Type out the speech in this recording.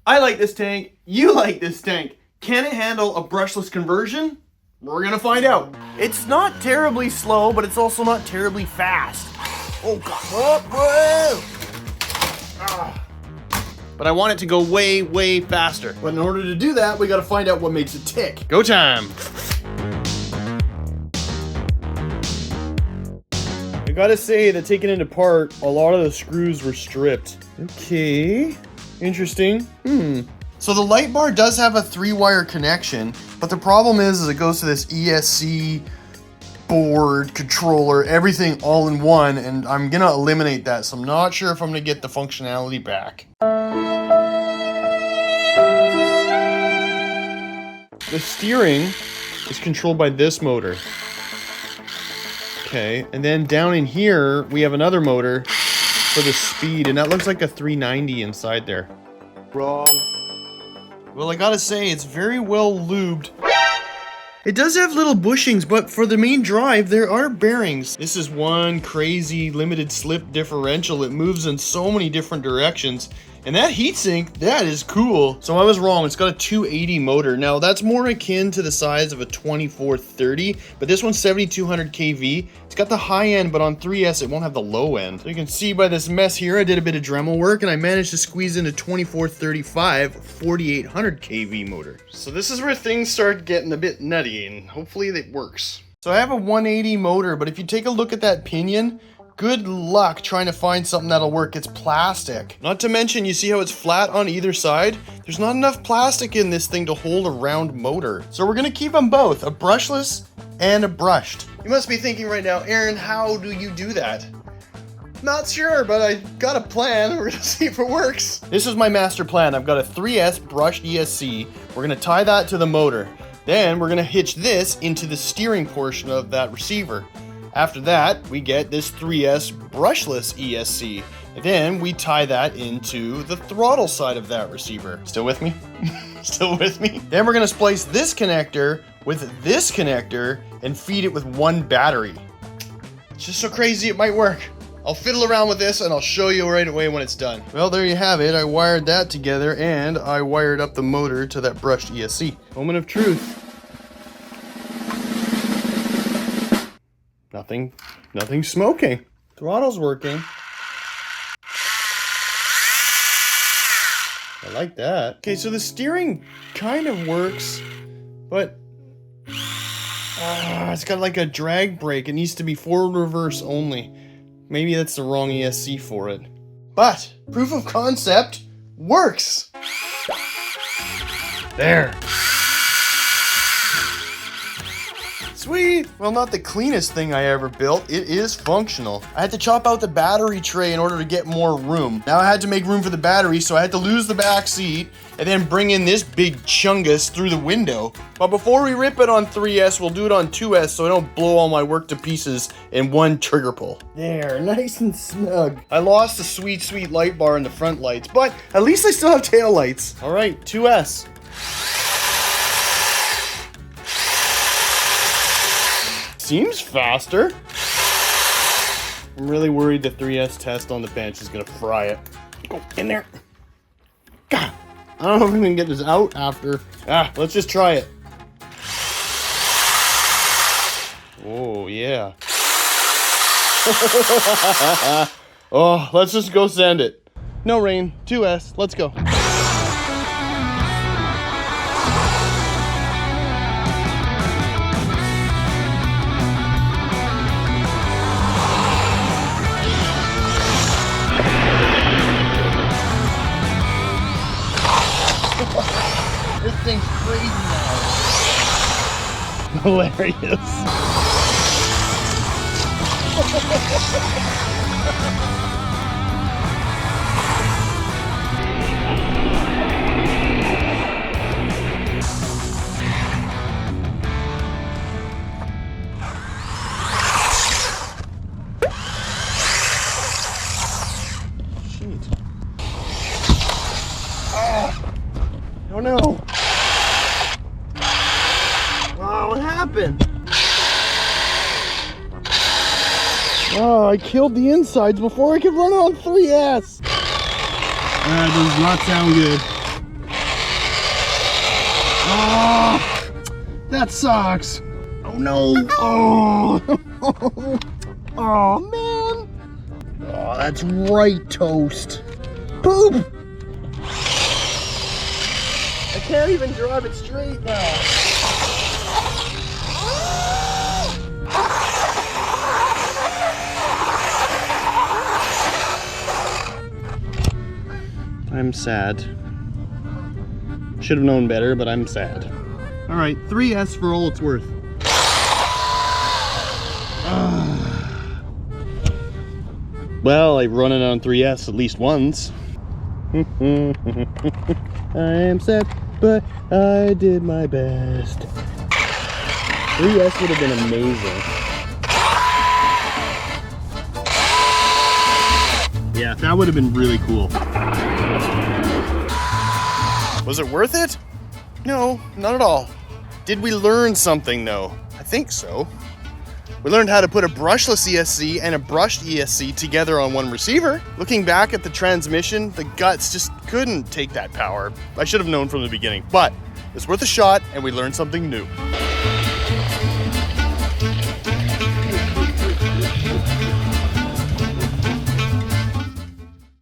I like this tank. You like this tank. Can it handle a brushless conversion? We're gonna find out. It's not terribly slow, but it's also not terribly fast. Oh God, whoa. But I want it to go way, way faster. But in order to do that, we gotta find out what makes it tick. Go time. I gotta say that taking it apart, a lot of the screws were stripped. Okay, interesting. So the light bar does have a 3-wire connection, but the problem is it goes to this ESC board, controller, everything all in one, and I'm gonna eliminate that, so I'm not sure if I'm gonna get the functionality back. The steering is controlled by this motor. Okay, and then down in here, we have another motor for the speed, and that looks like a 390 inside there. Wrong. Well, I gotta say, it's very well lubed. It does have little bushings, but for the main drive, there are bearings. This is one crazy limited slip differential. It moves in so many different directions. And that heatsink, that is cool. So I was wrong, it's got a 280 motor. Now that's more akin to the size of a 2430, but this one's 7200 kV. It's got the high end, but on 3S it won't have the low end. So you can see by this mess here, I did a bit of Dremel work and I managed to squeeze in a 2435 4800 kV motor. So this is where things start getting a bit nutty, and hopefully it works. So I have a 180 motor, but if you take a look at that pinion, good luck trying to find something that'll work. It's plastic. Not to mention, you see how it's flat on either side? There's not enough plastic in this thing to hold a round motor. So we're gonna keep them both, a brushless and a brushed. You must be thinking right now, Aaron, how do you do that? Not sure, but I got a plan. We're gonna see if it works. This is my master plan. I've got a 3S brushed ESC. We're gonna tie that to the motor. Then we're gonna hitch this into the steering portion of that receiver. After that, we get this 3S brushless ESC. And then we tie that into the throttle side of that receiver. Still with me? Still with me? Then we're gonna splice this connector with this connector and feed it with one battery. It's just so crazy it might work. I'll fiddle around with this and I'll show you right away when it's done. Well, there you have it. I wired that together and I wired up the motor to that brushed ESC. Moment of truth. Nothing smoking. Throttle's working. I like that. Okay, so the steering kind of works, but it's got like a drag brake. It needs to be forward reverse only. Maybe that's the wrong ESC for it. But proof of concept works. There. Sweet! Well, not the cleanest thing I ever built. It is functional. I had to chop out the battery tray in order to get more room. Now I had to make room for the battery, so I had to lose the back seat and then bring in this big chungus through the window. But before we rip it on 3S, we'll do it on 2S so I don't blow all my work to pieces in one trigger pull. There, nice and snug. I lost the sweet, sweet light bar in the front lights, but at least I still have tail lights. All right, 2S. Seems faster. I'm really worried the 3S test on the bench is gonna fry it. Go in there. God, I don't know if we can get this out after. Let's just try it. Oh, yeah. Oh, let's just go send it. No rain, 2S, let's go. This thing's crazy now. Hilarious. Oh no! Oh, what happened? Oh, I killed the insides before I could run on 3S! That does not sound good. Oh, that sucks. Oh no. Oh, oh man. Oh, that's right, toast. Poop. I can't even drive it straight now. I'm sad. Should have known better, but I'm sad. All right, 3S for all it's worth. Well, I've run it on 3S at least once. I am sad, but I did my best. 3S would have been amazing. Yeah, that would have been really cool. Was it worth it? No, not at all. Did we learn something though? I think so. We learned how to put a brushless ESC and a brushed ESC together on one receiver. Looking back at the transmission, the guts just couldn't take that power. I should have known from the beginning, but it's worth a shot and we learned something new.